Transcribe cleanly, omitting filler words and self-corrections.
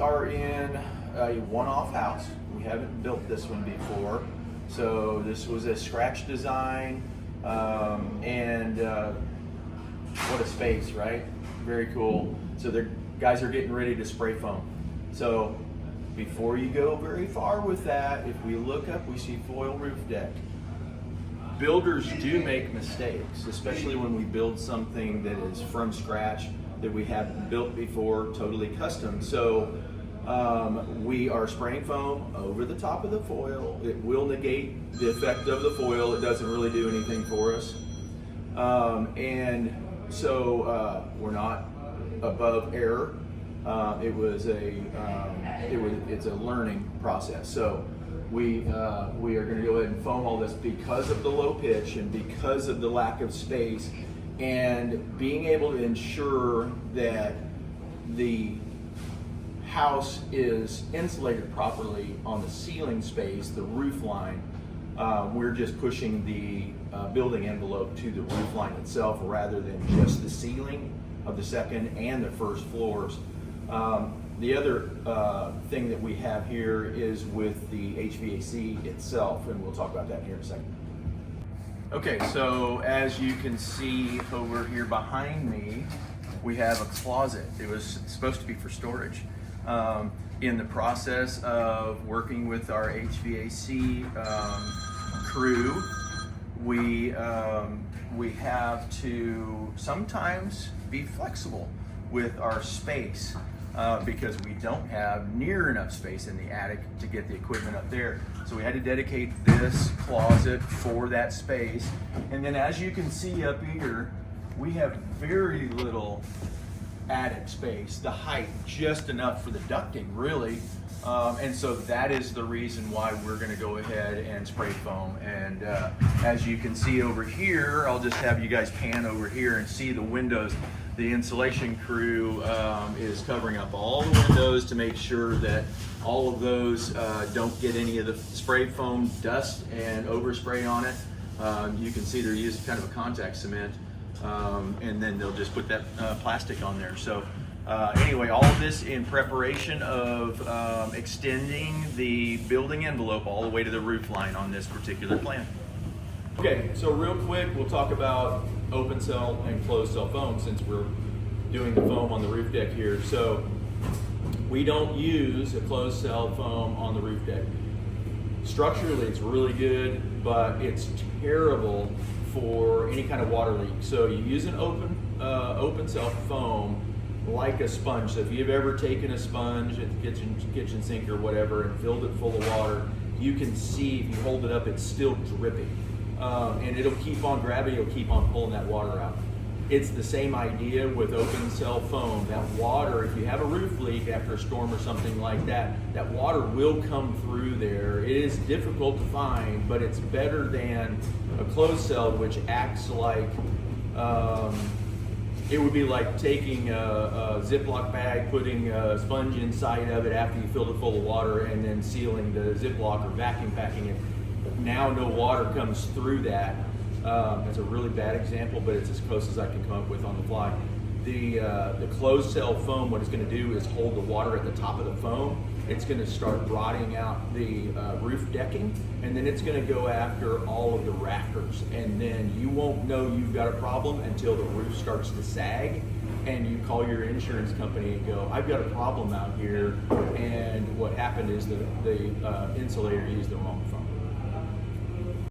are in a one-off house. We haven't built this one before. So this was a scratch design, and what a space, right? Very cool. So the guys are getting ready to spray foam. So before you go very far with that, if we look up, we see foil roof deck. Builders do make mistakes, especially when we build something that is from scratch, that we haven't built before, totally custom. So we are spraying foam over the top of the foil. It will negate the effect of the foil. It doesn't really do anything for us. And so we're not above error. It's a learning process. So we are going to go ahead and foam all this because of the low pitch and because of the lack of space, and being able to ensure that the house is insulated properly on the ceiling space, the roof line. We're just pushing the building envelope to the roof line itself rather than just the ceiling of the second and the first floors. The other thing that we have here is with the HVAC itself, and we'll talk about that here in a second. Okay, so as you can see over here behind me, we have a closet. It was supposed to be for storage. In the process of working with our HVAC crew, we have to sometimes be flexible with our space because we don't have near enough space in the attic to get the equipment up there. So we had to dedicate this closet for that space. And then as you can see up here, we have very little attic space, the height just enough for the ducting really, and so that is the reason why we're going to go ahead and spray foam. And as you can see over here, I'll just have you guys pan over here and see the windows. The insulation crew is covering up all the windows to make sure that all of those don't get any of the spray foam dust and overspray on it. You can see they're using kind of a contact cement. And then they'll just put that plastic on there. So anyway, all of this in preparation of extending the building envelope all the way to the roof line on this particular plan. Okay, so real quick, we'll talk about open cell and closed cell foam since we're doing the foam on the roof deck here. So we don't use a closed cell foam on the roof deck. Structurally, it's really good, but it's terrible for any kind of water leak. So you use an open cell foam like a sponge. So if you've ever taken a sponge at the kitchen sink or whatever and filled it full of water, you can see if you hold it up, it's still dripping. And it'll keep on gravity, it'll keep on pulling that water out. It's the same idea with open cell foam. That water, if you have a roof leak after a storm or something like that, that water will come through there. It is difficult to find, but it's better than a closed cell, which acts like, it would be like taking a Ziploc bag, putting a sponge inside of it after you filled it full of water, and then sealing the Ziploc or vacuum packing it. Now no water comes through that. It's a really bad example, but it's as close as I can come up with on the fly. The closed cell foam, what it's going to do is hold the water at the top of the foam. It's going to start rotting out the roof decking, and then it's going to go after all of the rafters. And then you won't know you've got a problem until the roof starts to sag, and you call your insurance company and go, I've got a problem out here. And what happened is the insulator used the wrong foam.